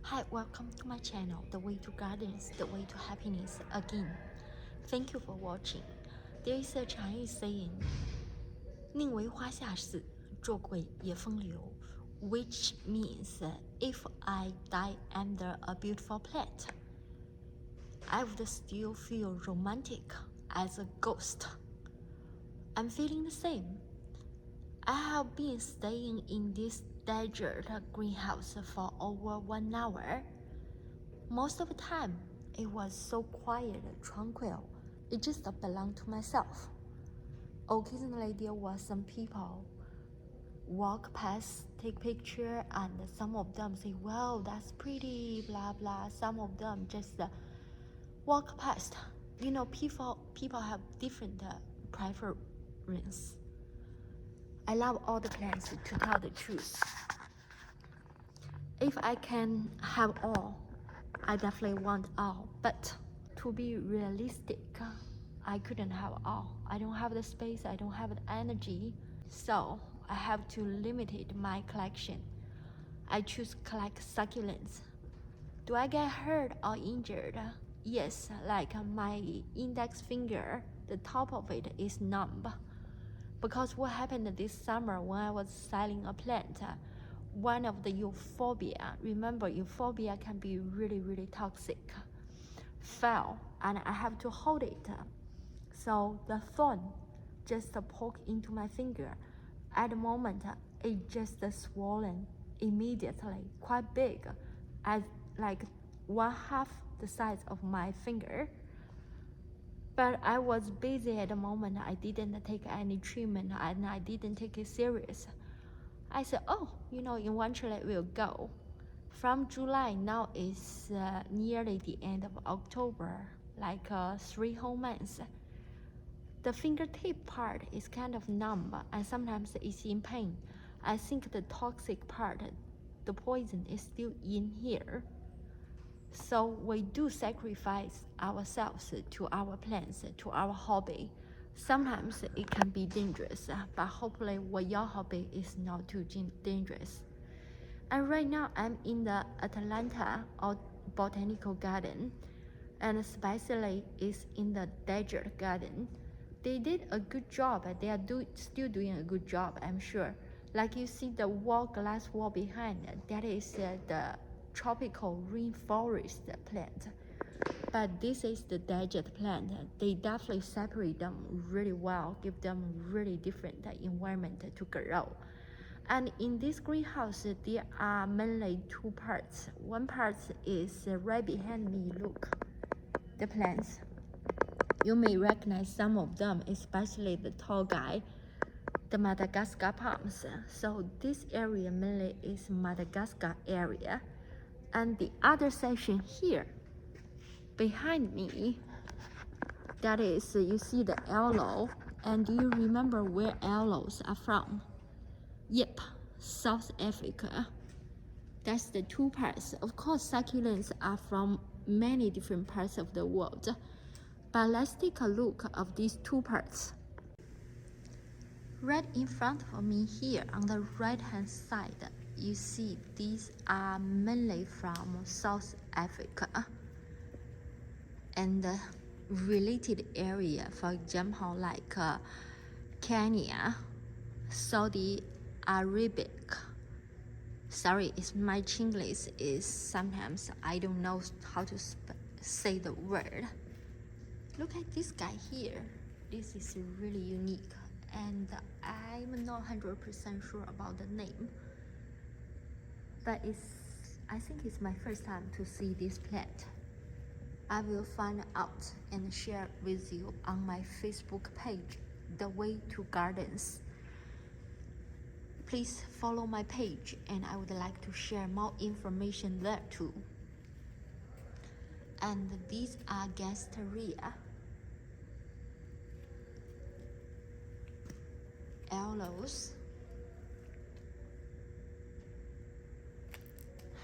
Hi, welcome to my channel, The Way to Gardens, The Way to Happiness again. Thank you for watching. There is a Chinese saying, 宁为花下死，做鬼也风流, which means if I die under a beautiful plant, I would still feel romantic as a ghost. I'm feeling the same. I have been staying in this desert greenhouse for over 1 hour. Most of the time, it was so quiet and tranquil. It just belonged to myself. Occasionally, there was some people walk past, take picture, and some of them say, "Wow, that's pretty," blah blah. Some of them just walk past. You know, people have different preference. I love all the plants, to tell the truth. If I can have all, I definitely want all, but to be realistic, I couldn't have all. I don't have the space, I don't have the energy, so I have to limit my collection. I choose collect succulents. Do I get hurt or injured? Yes, like my index finger, the top of it is numb. Because what happened this summer when I was selling a plant, one of the euphorbia, remember euphorbia can be really toxic, fell and I have to hold it. So the thorn just poked into my finger. At the moment, it just swollen immediately, quite big, as like 1/2 the size of my finger. But I was busy at the moment. I didn't take any treatment and I didn't take it serious. I said, oh, eventually it will go. From July, now is nearly the end of October, like 3 whole months. The fingertip part is kind of numb and sometimes it's in pain. I think the toxic part, the poison is still in here. So we do sacrifice ourselves to our plants, to our hobby. Sometimes it can be dangerous, but hopefully your hobby is not too dangerous. And right now I'm in the Atlanta botanical garden, and especially is in the desert garden. They did a good job. They are still doing a good job, I'm sure. Like you see the glass wall behind, that is the tropical rainforest plant. But this is the desert plant. They definitely separate them really well, give them really different environment to grow. And in this greenhouse, there are mainly 2 parts. One part is right behind me, look, the plants. You may recognize some of them, especially the tall guy, the Madagascar palms. So this area mainly is Madagascar area. And the other section here, behind me, that is, you see the aloe. And do you remember where aloes are from? Yep, South Africa. That's the 2 parts. Of course, succulents are from many different parts of the world. But let's take a look of these 2 parts. Right in front of me here on the right hand side, you see these are mainly from South Africa. And the related area, for example, like Kenya, Saudi Arabia. Sorry, my Chinglish is sometimes I don't know how to say the word. Look at this guy here. This is really unique, and I'm not 100% sure about the name. But I think it's my first time to see this plant. I will find out and share with you on my Facebook page, The Way to Gardens. Please follow my page, and I would like to share more information there too. And these are Gasteria, aloes,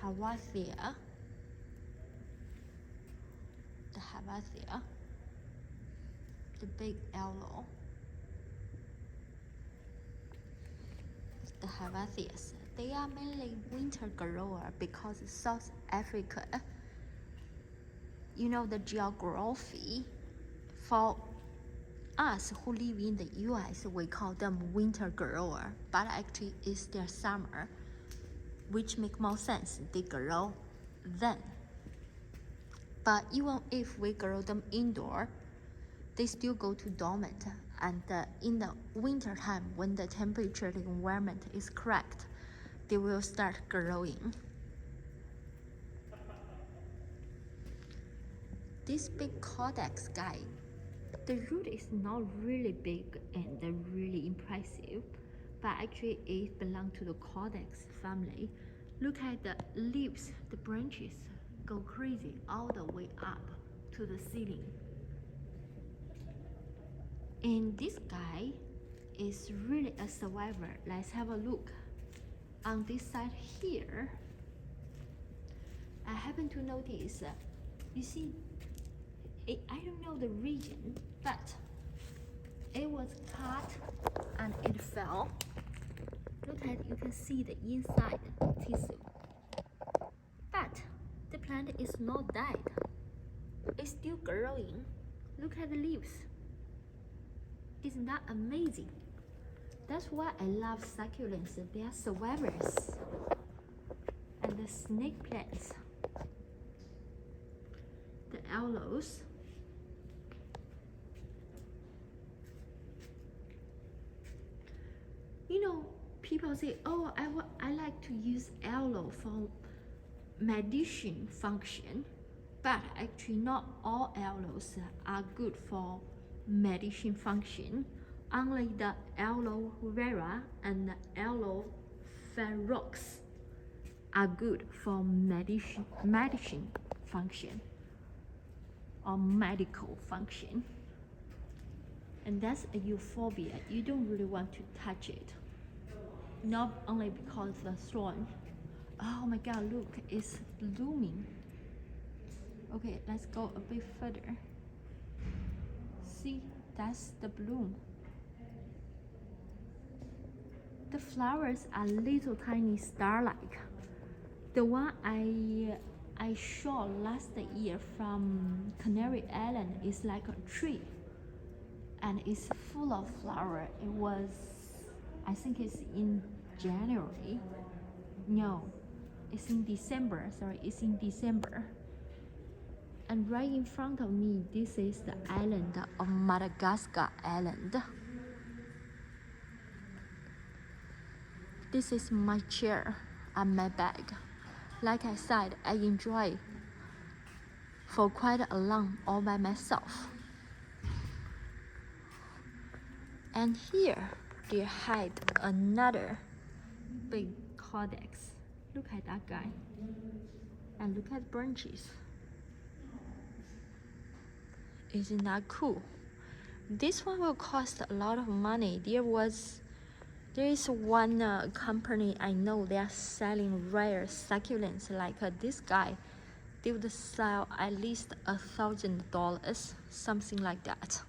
Havathia, the Havathia, the big aloe, the Havathias, They are mainly winter grower because South Africa, you know, the geography. For us who live in the US, we call them winter grower, but actually it's their summer, which make more sense. They grow then. But even if we grow them indoor, they still go to dormant. And in the winter time, when the temperature, the environment is correct, they will start growing. This big Codex guy, the root is not really big and really impressive, but actually it belongs to the Codex family. Look at the leaves, the branches go crazy all the way up to the ceiling. And this guy is really a survivor. Let's have a look. On this side here, I happen to notice, you see, I don't know the region, but it was cut and it fell. Look at, you can see the inside tissue. But the plant is not dead. It's still growing. Look at the leaves. Isn't that amazing? That's why I love succulents. They are survivors. And the snake plants, the aloes, you know, people say, oh, I like to use aloe for medicine function, but actually not all aloes are good for medicine function. Only the aloe vera and the aloe ferox are good for medicine function or medical function. And that's a euphorbia. You don't really want to touch it. Not only because of the thorn. Oh my god, look, it's blooming. Okay, let's go a bit further. See, that's the bloom. The flowers are little tiny star-like. The one I saw last year from Canary Island is like a tree, and it's full of flower. It was, I think it's in January. No, it's in December. Sorry, it's in December. And right in front of me, this is the island of Madagascar Island. This is my chair and my bag. Like I said, I enjoy for quite a long all by myself. And here they hide another big Codex. Look at that guy. And look at branches. Isn't that cool? This one will cost a lot of money. There is one company I know, they are selling rare succulents like this guy. They would sell at least $1,000, something like that.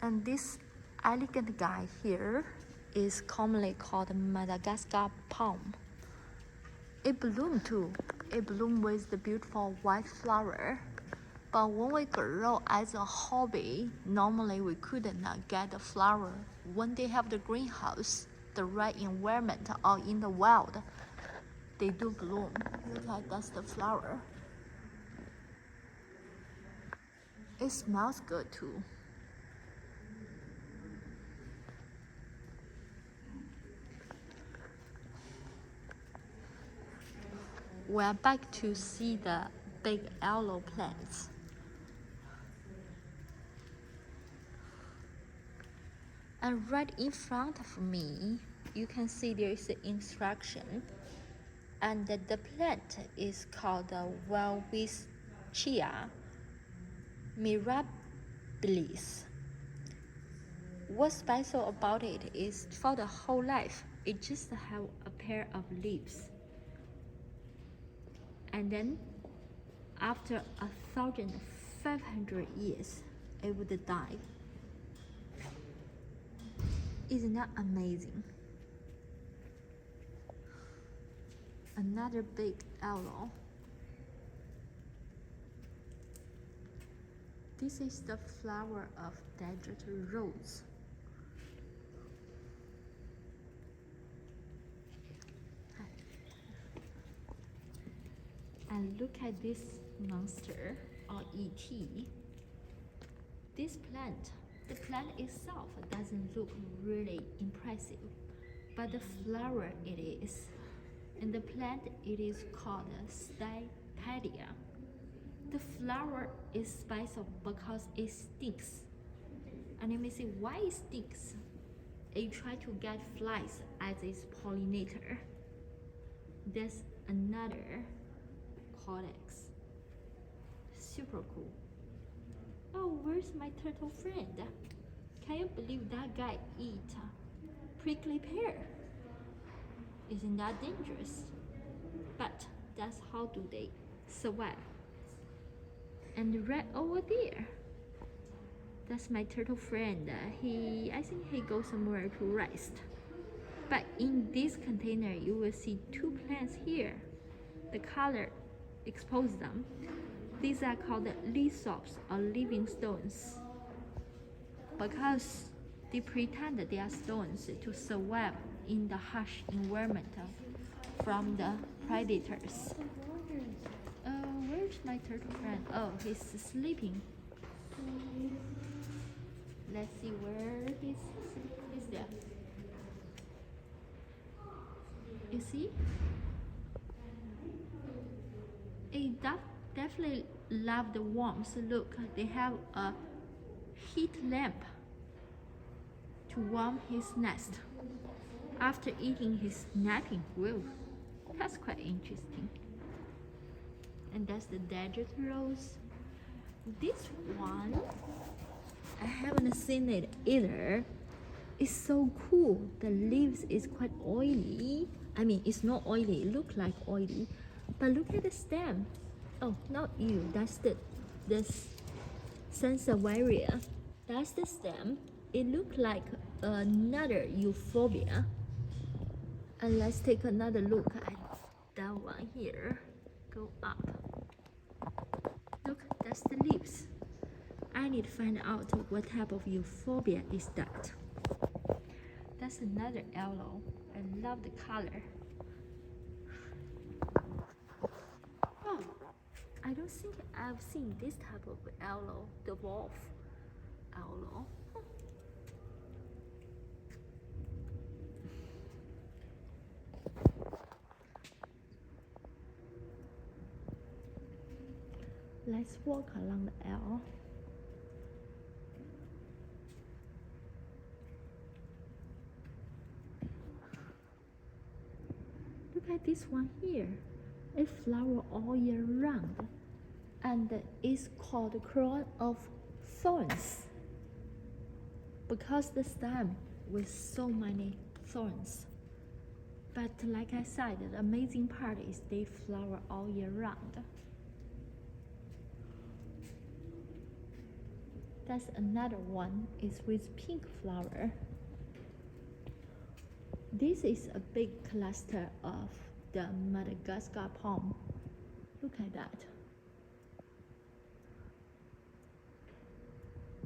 And this elegant guy here is commonly called Madagascar palm. It blooms too. It blooms with the beautiful white flower. But when we grow as a hobby, normally we couldn't get the flower. When they have the greenhouse, the right environment, or in the wild, they do bloom. Look at that's the flower. It smells good too. We're back to see the big aloe plants. And right in front of me, you can see there is an instruction. And the plant is called the Welwitschia mirabilis. What's special about it is for the whole life, it just have a pair of leaves. And then after 1,500 years, it would die. Isn't that amazing? Another big aloe. This is the flower of desert rose. And look at this monster, or ET. This plant, the plant itself doesn't look really impressive, but the flower it is. And the plant it is called Stipedia. The flower is special because it stinks. And you may say, why it stinks? It tries to get flies as its pollinator. That's another codex. Super cool. Oh, where's my turtle friend? Can you believe that guy eat prickly pear? Isn't that dangerous? But that's how do they survive. And right over there, that's my turtle friend. I think he goes somewhere to rest. But in this container, you will see two plants here. The color expose them. These are called lithops or living stones because they pretend that they are stones to survive in the harsh environment from the predators. Where's my turtle friend? Oh, he's sleeping. Let's see where he's there. You see? It definitely love the warmth. Look, they have a heat lamp to warm his nest. After eating, he's napping. Well, that's quite interesting. And that's the desert rose. This one, I haven't seen it either. It's so cool. The leaves is quite oily. I mean, it's not oily. It looks like oily, but look at the stem. Oh, not you. That's Sansevieria. That's the stem. It looks like another euphorbia. And let's take another look at that one here. Go up. Look, that's the leaves. I need to find out what type of euphorbia is that. That's another aloe. I love the color. Oh, I don't think I've seen this type of aloe, the wolf aloe. Let's walk along the aisle. Look at this one here. It flowers all year round, and it's called crown of thorns because the stem with so many thorns. But like I said, the amazing part is they flower all year round. That's another one, is with pink flower. This is a big cluster of the Madagascar palm. Look at that.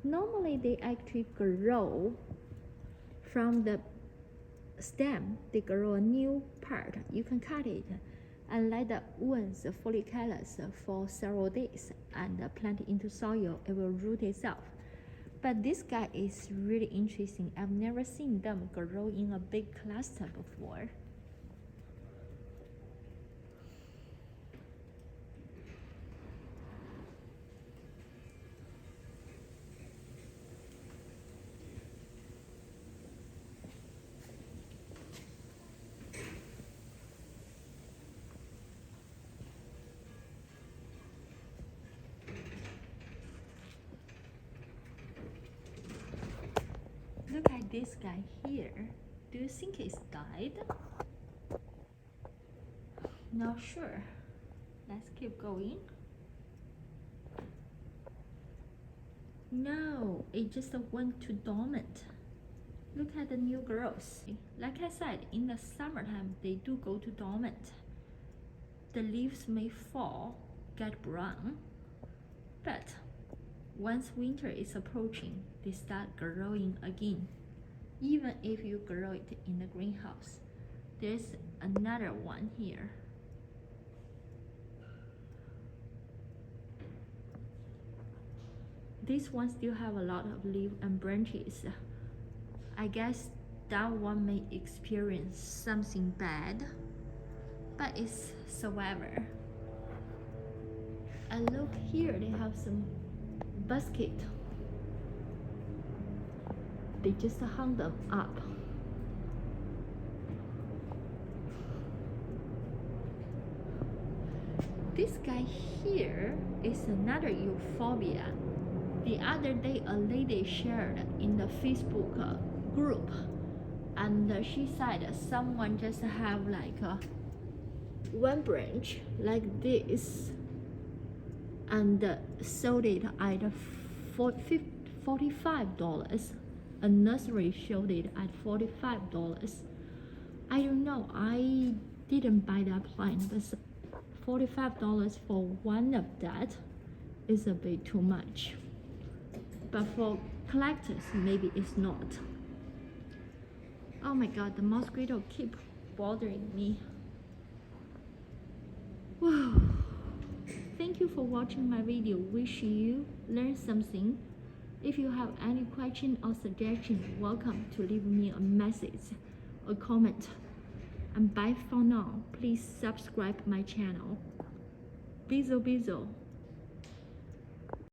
Normally they actually grow from the stem. They grow a new part. You can cut it and let the wounds fully callus for several days and plant it into soil. It will root itself. But this guy is really interesting. I've never seen them grow in a big cluster before. Look at this guy here. Do you think he's died? Not sure. Let's keep going. No, it just went to dormant. Look at the new growth. Like I said, in the summertime, they do go to dormant. The leaves may fall, get brown, but once winter is approaching, they start growing again. Even if you grow it in the greenhouse. There's another one here. This one still have a lot of leaves and branches. I guess that one may experience something bad, but it's survivor. And look here, they have some basket. They just hung them up. This guy here is another euphorbia. The other day, a lady shared in the Facebook group, and she said someone just have like one branch like this and sold it at $45. A nursery showed it at $45. I don't know, I didn't buy that plant, but $45 for one of that is a bit too much. But for collectors, maybe it's not. Oh my god, the mosquito keep bothering me. Wow. Thank you for watching my video. Wish you learned something. If you have any question or suggestion, welcome to leave me a message or comment. And bye for now. Please subscribe my channel. Bizo bizo.